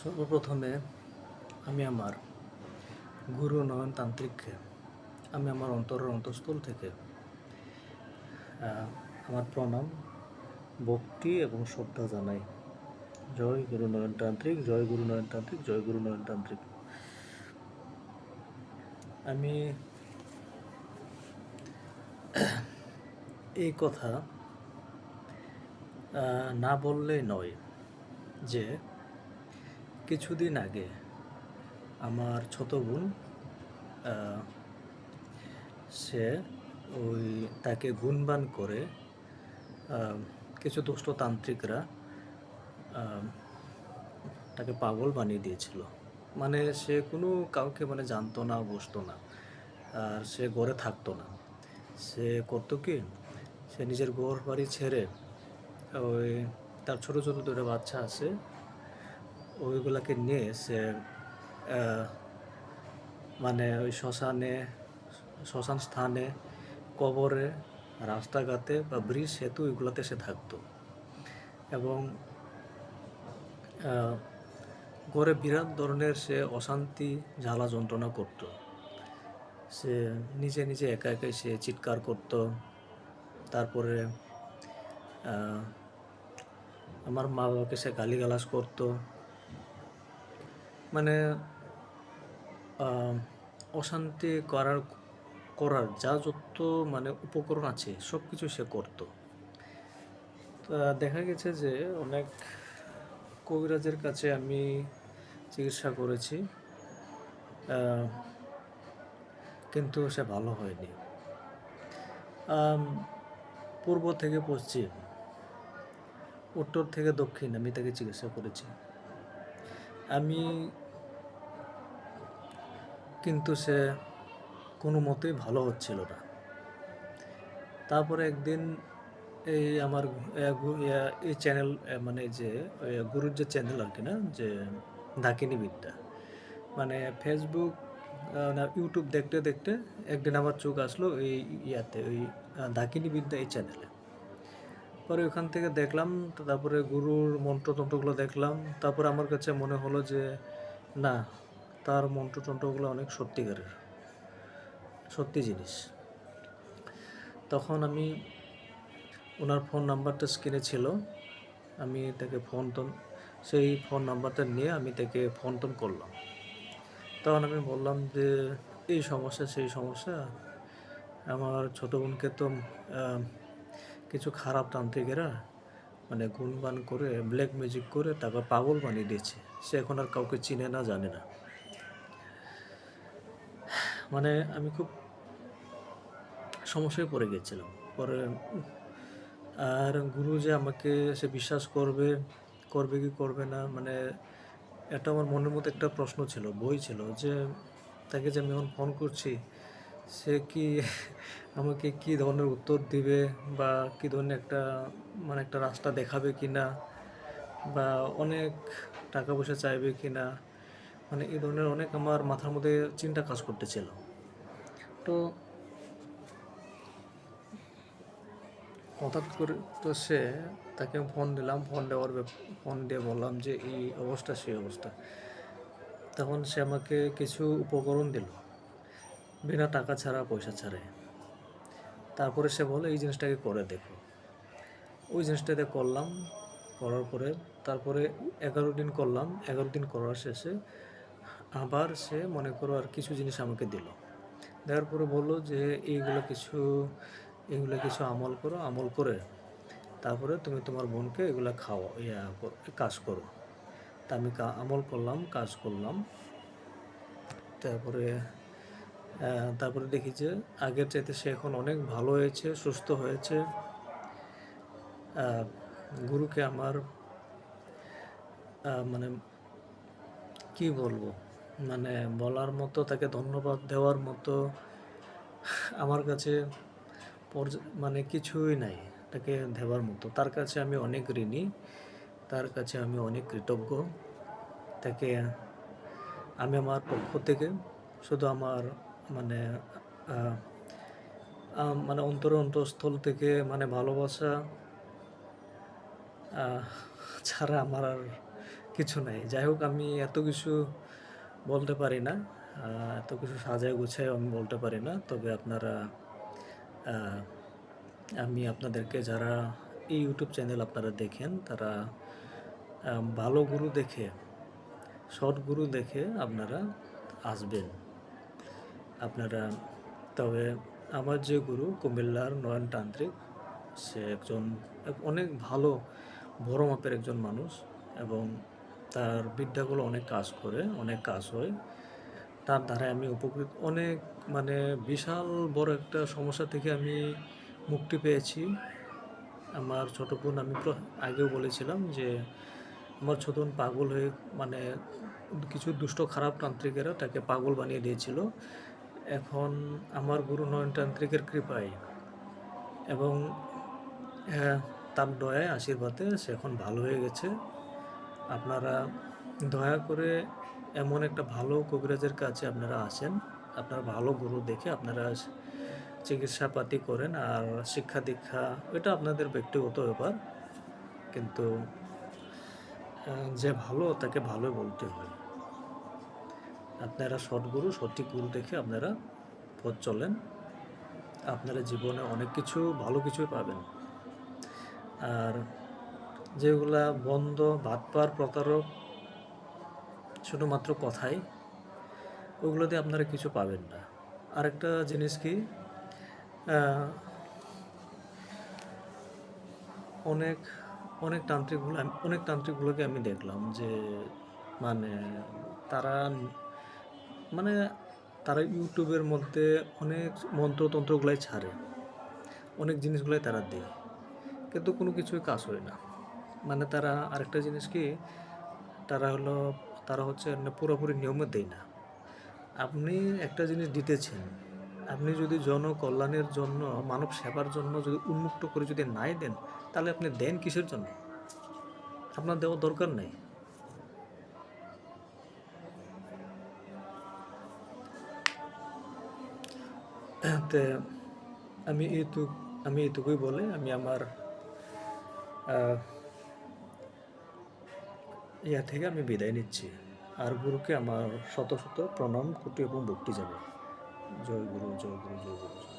সর্বপ্রথমে আমি আমার গুরু নয়নতান্ত্রিককে আমি আমার অন্তরের অন্তঃস্থল থেকে আমার প্রণাম, ভক্তি এবং শ্রদ্ধা জানাই। জয় গুরু নয়নতান্ত্রিক, জয় গুরু নয়নতান্ত্রিক, জয় গুরু নয়নতান্ত্রিক। আমি এই কথা না বললেই নয় যে কিছুদিন আগে আমার ছোট বোন সে তাকে গুণবান করে কিছু দুষ্ট তান্ত্রিকরা তাকে পাগল বানিয়ে দিয়েছিল। মানে সে কোনো কাউকে জানতো না, বসতো না, আর সে ঘরে থাকতো না। সে করতো কি, সে নিজের ঘর বাড়ি ছেড়ে ওই তার ছোটো ছোটো দুটো বাচ্চা আছে, ওইগুলাকে নিয়ে সে ওই শ্মশান স্থানে, কবরে, রাস্তাঘাটে বা ব্রিজ, সেতু, এগুলোতে সে থাকতো। এবং ঘরে বিরাট ধরনের সে অশান্তি, জ্বালা যন্ত্রণা করত। সে নিজে নিজে একা একাই সে চিৎকার করত। তারপরে আমার মা বাবাকে সে গালিগালাজ করত। অশান্তি করার যা যত উপকরণ আছে সব কিছু সে করত। দেখা গেছে যে অনেক কবিরাজের কাছে আমি চিকিৎসা করেছি, কিন্তু সে ভালো হয়নি। পূর্ব থেকে পশ্চিম, উত্তর থেকে দক্ষিণ আমি তাকে চিকিৎসা করেছি, কিন্তু সে কোনো মতেই ভালো হচ্ছিল না। তারপরে একদিন এই আমার এই চ্যানেল, যে গুরুর যে চ্যানেল আর কি, না, যে ডাকিনী বিদ্যা, ফেসবুক না ইউটিউব দেখতে দেখতে একদিন আমার চোখ আসলো ওই ডাকিনী বিদ্যা এই চ্যানেলে। পরে ওখান থেকে দেখলাম, তারপরে গুরুর মন্ত্রতন্ত্রগুলো দেখলাম। তারপরে আমার কাছে মনে হলো যে না, তার মন্ত্রতন্ত্রগুলো অনেক সত্যি জিনিস। তখন আমি ওনার ফোন নাম্বারটা স্ক্রিনে ছিল, আমি তাকে সেই ফোন নাম্বারটা নিয়ে আমি তাকে ফোন করলাম। তখন আমি বললাম যে এই সমস্যা, সেই সমস্যা, আমার ছোটো বোনকে তো কিছু খারাপ তান্ত্রিকেরা গুণবান করে, ব্ল্যাক ম্যাজিক করে তারপর পাগল বানিয়ে দিয়েছে। সে এখন আর কাউকে চিনে না, জানে না। আমি খুব সমস্যায় পড়ে গেছিলাম। পরে আর গুরু যে আমাকে সে বিশ্বাস করবে কি করবে না, এটা আমার মনের মধ্যে একটা প্রশ্ন ছিল, বই ছিল, যে তাকে যে আমি এখন ফোন করছি, সে কি আমাকে কি ধরনের উত্তর দিবে, বা কি ধরনের একটা রাস্তা দেখাবে কি না, বা অনেক টাকা পয়সা চাইবে কি না, এই ধরনের অনেক আমার মাথার মধ্যে চিন্তা কাজ করতেছিল। তো হঠাৎ করে তাকে ফোন দিলাম, ফোন দিয়ে বললাম যে এই অবস্থা, সেই অবস্থা। তখন সে আমাকে কিছু উপকরণ দিল, বিনা টাকা ছাড়া, পয়সা ছাড়াই। তারপরে সে বলে এই জিনিসটাকে করে দেখো। ওই জিনিসটাতে করলাম, করার পরে তারপরে 11 দিন করলাম। 11 দিন করার শেষে আবার সে মনে করো আর কিছু জিনিস আমাকে দিল। দেওয়ার পরে বললো যে এগুলো কিছু আমল করে তারপরে তুমি তোমার বোনকে এগুলো কাজ করো। তা আমি আমল করলাম, কাজ করলাম। তারপরে দেখি যে আগের চাইতে সে এখন অনেক ভালো হয়েছে, সুস্থ হয়েছে। গুরুকে আমার কি বলবো, বলার মতো, তাকে ধন্যবাদ দেওয়ার মতো আমার কাছে কিছুই নাই তাকে দেওয়ার মতো। তার কাছে আমি অনেক ঋণী, তার কাছে আমি অনেক কৃতজ্ঞ। তাকে আমি আমার পক্ষ থেকে শুধু আমার অন্তঃস্থল থেকে ভালোবাসা ছাড়া আমার আর কিছু নাই। যাই হোক, আমি এত কিছু বলতে পারি না। এত কিছু সাজায় গুছায় আমি বলতে পারি না। তবে আপনারা আ আমি আপনাদেরকে, যারা এই ইউটিউব চ্যানেল আপনারা দেখেন, তারা ভালো গুরু দেখে, সৎ গুরু দেখে আপনারা আসবেন। আপনারা, তবে আমার যে গুরু কুমিল্লার নয়নতান্ত্রিক, সে একজন অনেক ভালো বড় মাপের একজন মানুষ, এবং তার বিদ্যাগুলো অনেক কাজ করে, অনেক কাজ হয়। তার দ্বারাই আমি উপকৃত, অনেক মানে বিশাল বড় একটা সমস্যা থেকে আমি মুক্তি পেয়েছি। আমার ছোট বোন, আমি আগেও বলেছিলাম যে আমার ছোট বোন পাগল হয়ে, মানে কিছু দুষ্ট খারাপ তান্ত্রিকেরা তাকে পাগল বানিয়ে দিয়েছিল। এখন আমার গুরু নয়নতান্ত্রিকের কৃপায় এবং তার দয়ায়, আশীর্বাদে সে এখন ভালো হয়ে গেছে। আপনারা দয়া করে এমন একটা ভালো কবিরাজের কাছে আপনারা আসেন। আপনার ভালো গুরু দেখে আপনারা চিকিৎসাপাতি করেন। আর শিক্ষা দীক্ষা, এটা আপনাদের ব্যক্তিগত ব্যাপার, কিন্তু যে ভালো তাকে ভালোই বলতে হয়। আপনারা সৎগুরু, সঠিক গুরু দেখে আপনারা পথ চলেন, আপনারা জীবনে অনেক কিছু ভালো কিছুই পাবেন। আর যেগুলা বন্ধ, বাটপার, প্রতারক, শুধুমাত্র কথাই, ওগুলো দিয়ে আপনারা কিছু পাবেন না। আরেকটা জিনিস কি, আহ, অনেক অনেক তান্ত্রিকগুলোকে আমি দেখলাম যে মানে তারা মানে তারা ইউটিউবের মধ্যে অনেক মন্ত্রতন্ত্রগুলাই ছাড়ে, অনেক জিনিসগুলাই তারা দেয়, কিন্তু কোনো কিছুই কাজ হয় না। মানে তারা, আরেকটা জিনিস কি, তারা হলো তারা হচ্ছে পুরোপুরি নিয়মে দেয় না। আপনি একটা জিনিস দিতেছেন, আপনি যদি জনকল্যাণের জন্য, মানব সেবার জন্য যদি উন্মুক্ত করে যদি নাই দেন, তাহলে আপনি দেন কিসের জন্য? আপনার দেওয়ার দরকার নেই। তে আমি আমি এইটুকুই বলে আমি আমার আহ, ইয়া থেকে আমি বিদায় নিচ্ছি। আর গুরুকে আমার শত শত প্রণাম, কোটি এবং ভক্তি জানাই। জয় গুরু, জয় গুরু, জয় গুরু।